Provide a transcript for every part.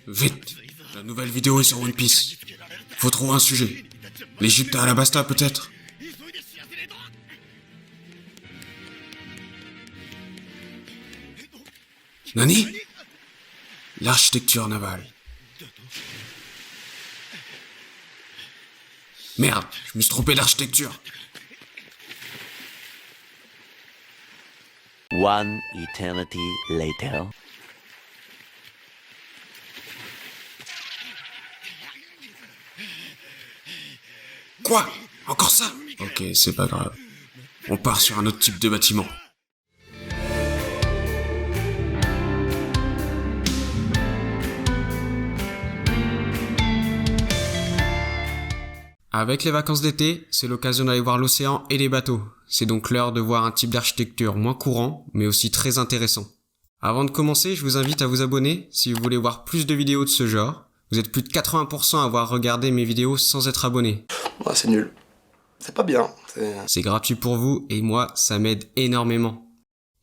Vite, la nouvelle vidéo est sur One Piece. Faut trouver un sujet. L'Égypte à Alabasta peut-être. Nani? L'architecture navale. Merde, je me suis trompé d'architecture. One eternity later. Quoi? Encore ça? Ok, c'est pas grave. On part sur un autre type de bâtiment. Avec les vacances d'été, c'est l'occasion d'aller voir l'océan et les bateaux. C'est donc l'heure de voir un type d'architecture moins courant, mais aussi très intéressant. Avant de commencer, je vous invite à vous abonner si vous voulez voir plus de vidéos de ce genre. Vous êtes plus de 80% à avoir regardé mes vidéos sans être abonné. Ouais, c'est nul. C'est pas bien. C'est gratuit pour vous et moi, ça m'aide énormément.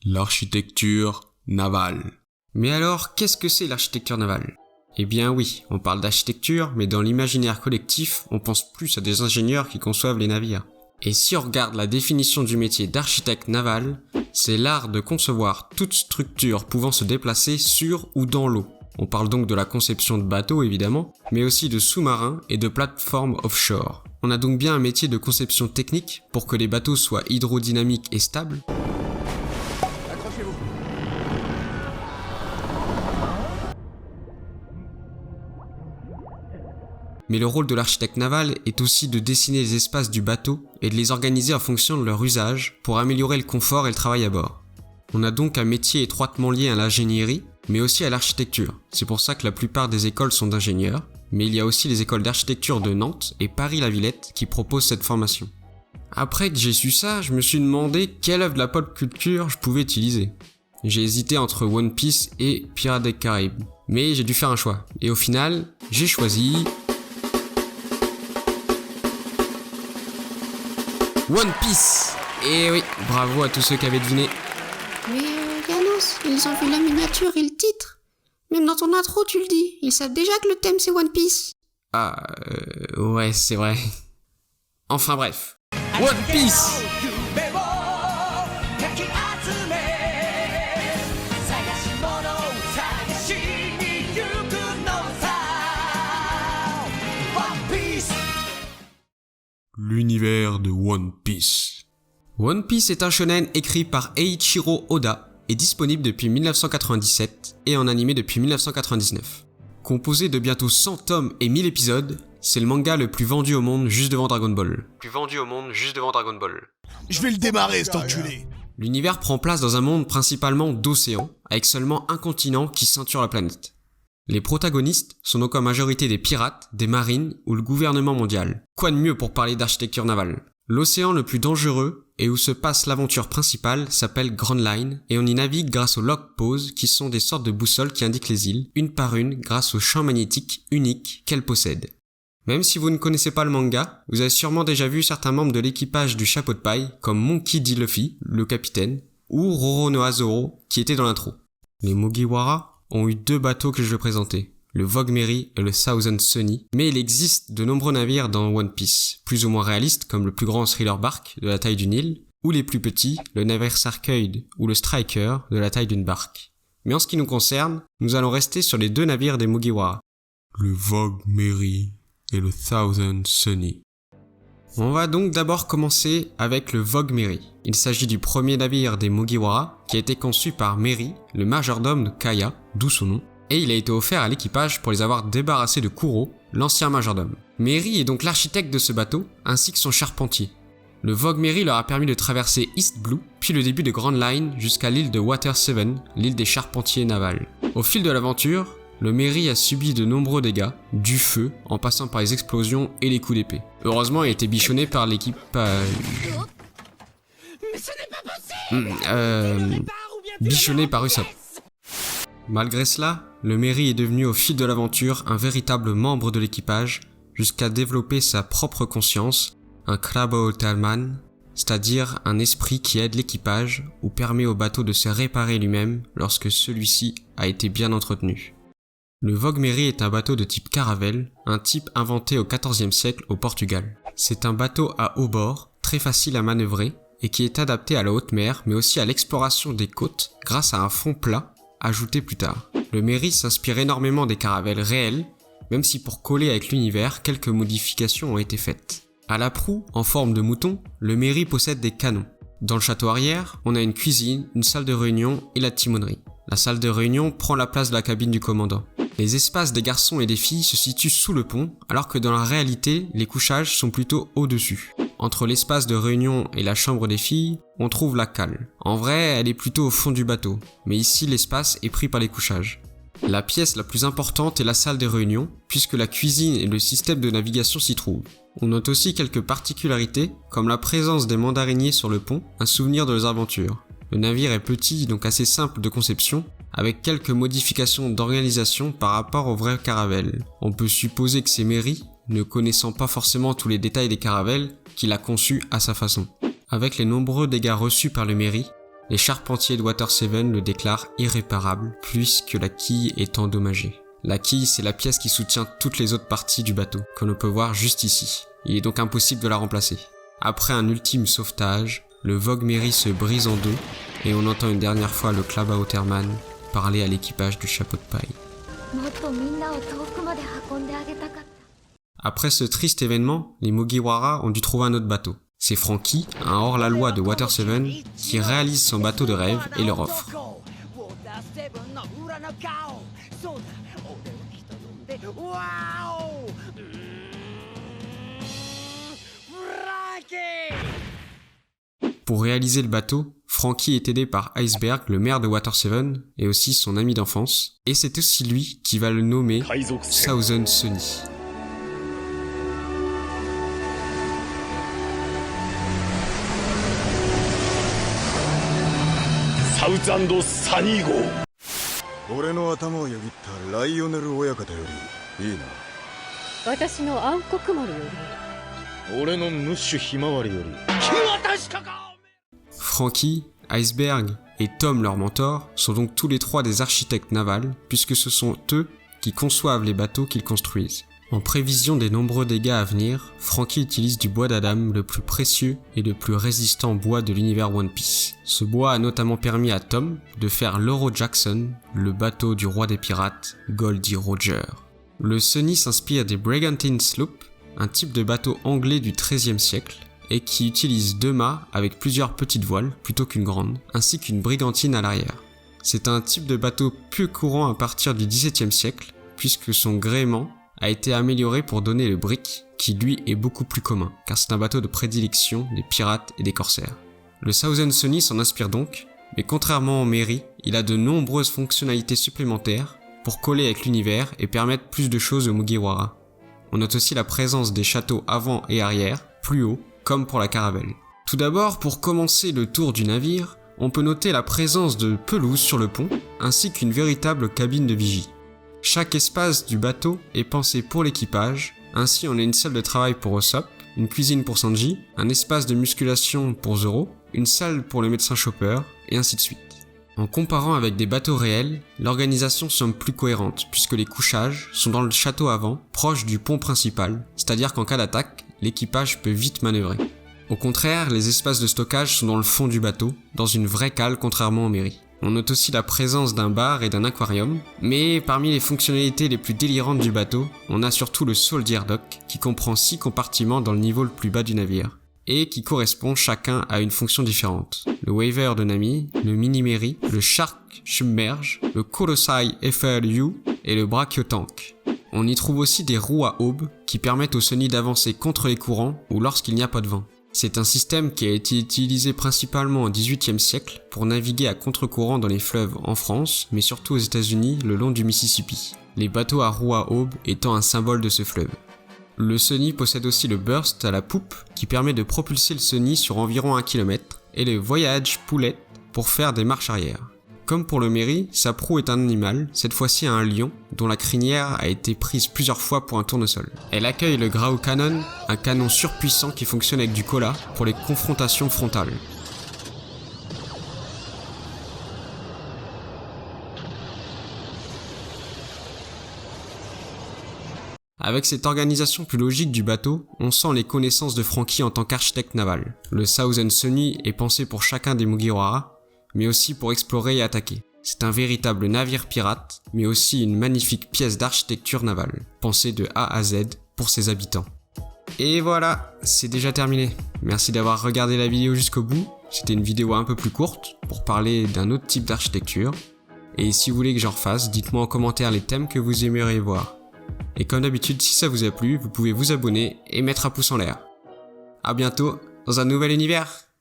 L'architecture navale. Mais alors, qu'est-ce que c'est l'architecture navale ? Eh bien oui, on parle d'architecture, mais dans l'imaginaire collectif, on pense plus à des ingénieurs qui conçoivent les navires. Et si on regarde la définition du métier d'architecte naval, c'est l'art de concevoir toute structure pouvant se déplacer sur ou dans l'eau. On parle donc de la conception de bateaux évidemment, mais aussi de sous-marins et de plateformes offshore. On a donc bien un métier de conception technique pour que les bateaux soient hydrodynamiques et stables. Accrochez-vous. Mais le rôle de l'architecte naval est aussi de dessiner les espaces du bateau et de les organiser en fonction de leur usage pour améliorer le confort et le travail à bord. On a donc un métier étroitement lié à l'ingénierie, mais aussi à l'architecture. C'est pour ça que la plupart des écoles sont d'ingénieurs, mais il y a aussi les écoles d'architecture de Nantes et Paris-la-Villette qui proposent cette formation. Après que j'ai su ça, je me suis demandé quelle œuvre de la pop culture je pouvais utiliser. J'ai hésité entre One Piece et Pirates des Caraïbes, mais j'ai dû faire un choix. Et au final, j'ai choisi One Piece. Et oui, bravo à tous ceux qui avaient deviné. Mais Yanos, ils ont vu la miniature et le titre. Même dans ton intro, tu le dis. Ils savent déjà que le thème c'est One Piece. Ah, ouais, c'est vrai. Enfin bref. One Piece. L'univers de One Piece. One Piece est un shonen écrit par Eiichiro Oda et disponible depuis 1997 et en animé depuis 1999. Composé de bientôt 100 tomes et 1000 épisodes, c'est le manga le plus vendu au monde juste devant Dragon Ball. Je vais le démarrer, cet enculé. L'univers prend place dans un monde principalement d'océans, avec seulement un continent qui ceinture la planète. Les protagonistes sont donc en majorité des pirates, des marines ou le gouvernement mondial. Quoi de mieux pour parler d'architecture navale ? L'océan le plus dangereux et où se passe l'aventure principale s'appelle Grand Line et on y navigue grâce aux log poles qui sont des sortes de boussoles qui indiquent les îles, une par une grâce au champ magnétique unique qu'elles possèdent. Même si vous ne connaissez pas le manga, vous avez sûrement déjà vu certains membres de l'équipage du chapeau de paille comme Monkey D. Luffy, le capitaine, ou Roronoa Zoro qui était dans l'intro. Les Mugiwara ont eu deux bateaux que je vais présenter, le Vogue Mary et le Thousand Sunny, mais il existe de nombreux navires dans One Piece, plus ou moins réalistes comme le plus grand Thriller Bark de la taille d'une île, ou les plus petits, le navire Sarkoid ou le Striker de la taille d'une barque. Mais en ce qui nous concerne, nous allons rester sur les deux navires des Mugiwara, le Vogue Mary et le Thousand Sunny. On va donc d'abord commencer avec le Vogue Mary. Il s'agit du premier navire des Mugiwara qui a été conçu par Mary, le majordome de Kaya, d'où son nom, et il a été offert à l'équipage pour les avoir débarrassés de Kuro, l'ancien majordome. Mary est donc l'architecte de ce bateau, ainsi que son charpentier. Le Vogue Mary leur a permis de traverser East Blue, puis le début de Grand Line jusqu'à l'île de Water 7, l'île des charpentiers navals. Au fil de l'aventure, le Mary a subi de nombreux dégâts, du feu, en passant par les explosions et les coups d'épée. Heureusement, il a été bichonné par l'équipage. Mais ce n'est pas possible. Bichonné par Usopp. Malgré cela, le Mary est devenu au fil de l'aventure un véritable membre de l'équipage, jusqu'à développer sa propre conscience, un Krabo Talman, c'est-à-dire un esprit qui aide l'équipage ou permet au bateau de se réparer lui-même lorsque celui-ci a été bien entretenu. Le Vogue Mary est un bateau de type caravelle, un type inventé au XIVe siècle au Portugal. C'est un bateau à haut bord, très facile à manœuvrer, et qui est adapté à la haute mer, mais aussi à l'exploration des côtes grâce à un fond plat, ajouté plus tard. Le Mary s'inspire énormément des caravelles réelles, même si pour coller avec l'univers, quelques modifications ont été faites. À la proue, en forme de mouton, le Mary possède des canons. Dans le château arrière, on a une cuisine, une salle de réunion et la timonerie. La salle de réunion prend la place de la cabine du commandant. Les espaces des garçons et des filles se situent sous le pont, alors que dans la réalité, les couchages sont plutôt au-dessus. Entre l'espace de réunion et la chambre des filles, on trouve la cale. En vrai, elle est plutôt au fond du bateau, mais ici l'espace est pris par les couchages. La pièce la plus importante est la salle des réunions, puisque la cuisine et le système de navigation s'y trouvent. On note aussi quelques particularités, comme la présence des mandariniers sur le pont, un souvenir de leurs aventures. Le navire est petit, donc assez simple de conception, avec quelques modifications d'organisation par rapport aux vraies caravelles. On peut supposer que c'est Mary, ne connaissant pas forcément tous les détails des caravelles, qui l'a conçu à sa façon. Avec les nombreux dégâts reçus par le Mary, les charpentiers de Water 7 le déclarent irréparable, puisque la quille est endommagée. La quille, c'est la pièce qui soutient toutes les autres parties du bateau, que l'on peut voir juste ici. Il est donc impossible de la remplacer. Après un ultime sauvetage, le Vogue Mary se brise en deux, et on entend une dernière fois le Klabautermann parler à l'équipage du chapeau de paille. Après ce triste événement, les Mugiwara ont dû trouver un autre bateau. C'est Franky, un hors-la-loi de Water 7, qui réalise son bateau de rêve et leur offre. Pour réaliser le bateau, Franky est aidé par Iceberg, le maire de Water 7, et aussi son ami d'enfance, et c'est aussi lui qui va le nommer Thousand Sunny. Franky, Iceberg et Tom, leur mentor, sont donc tous les trois des architectes navals, puisque ce sont eux qui conçoivent les bateaux qu'ils construisent. En prévision des nombreux dégâts à venir, Franky utilise du bois d'Adam, le plus précieux et le plus résistant bois de l'univers One Piece. Ce bois a notamment permis à Tom de faire l'Oro Jackson, le bateau du roi des pirates, Goldie Roger. Le Sunny s'inspire des Brigantine Sloop, un type de bateau anglais du XIIIe siècle, et qui utilise deux mâts avec plusieurs petites voiles plutôt qu'une grande, ainsi qu'une brigantine à l'arrière. C'est un type de bateau peu courant à partir du XVIIe siècle, puisque son gréement a été amélioré pour donner le brick, qui lui est beaucoup plus commun, car c'est un bateau de prédilection des pirates et des corsaires. Le Thousand Sunny s'en inspire donc, mais contrairement au Mary, il a de nombreuses fonctionnalités supplémentaires pour coller avec l'univers et permettre plus de choses aux Mugiwara. On note aussi la présence des châteaux avant et arrière, plus haut, comme pour la caravelle. Tout d'abord, pour commencer le tour du navire, on peut noter la présence de pelouse sur le pont, ainsi qu'une véritable cabine de vigie. Chaque espace du bateau est pensé pour l'équipage, ainsi on a une salle de travail pour Usopp, une cuisine pour Sanji, un espace de musculation pour Zoro, une salle pour le médecin Chopper, et ainsi de suite. En comparant avec des bateaux réels, l'organisation semble plus cohérente, puisque les couchages sont dans le château avant, proche du pont principal, c'est-à-dire qu'en cas d'attaque, l'équipage peut vite manœuvrer. Au contraire, les espaces de stockage sont dans le fond du bateau, dans une vraie cale contrairement au Mary. On note aussi la présence d'un bar et d'un aquarium, mais parmi les fonctionnalités les plus délirantes du bateau, on a surtout le Soldier Dock, qui comprend 6 compartiments dans le niveau le plus bas du navire, et qui correspond chacun à une fonction différente. Le Waver de Nami, le Mini Mary, le Shark Submerge, le Kurosai FLU et le Brachiotank. On y trouve aussi des roues à aubes qui permettent au Sunny d'avancer contre les courants ou lorsqu'il n'y a pas de vent. C'est un système qui a été utilisé principalement au XVIIIe siècle pour naviguer à contre-courant dans les fleuves en France, mais surtout aux États-Unis le long du Mississippi, les bateaux à roues à aubes étant un symbole de ce fleuve. Le Sunny possède aussi le Burst à la poupe qui permet de propulser le Sunny sur environ 1 km et le Voyage Poulet pour faire des marches arrière. Comme pour le Mary, sa proue est un animal, cette fois-ci un lion, dont la crinière a été prise plusieurs fois pour un tournesol. Elle accueille le Grau Cannon, un canon surpuissant qui fonctionne avec du cola pour les confrontations frontales. Avec cette organisation plus logique du bateau, on sent les connaissances de Franky en tant qu'architecte naval. Le Thousand Sunny est pensé pour chacun des Mugiwara, mais aussi pour explorer et attaquer. C'est un véritable navire pirate, mais aussi une magnifique pièce d'architecture navale, pensée de A à Z pour ses habitants. Et voilà, c'est déjà terminé. Merci d'avoir regardé la vidéo jusqu'au bout. C'était une vidéo un peu plus courte pour parler d'un autre type d'architecture. Et si vous voulez que j'en refasse, dites-moi en commentaire les thèmes que vous aimeriez voir. Et comme d'habitude, si ça vous a plu, vous pouvez vous abonner et mettre un pouce en l'air. A bientôt dans un nouvel univers.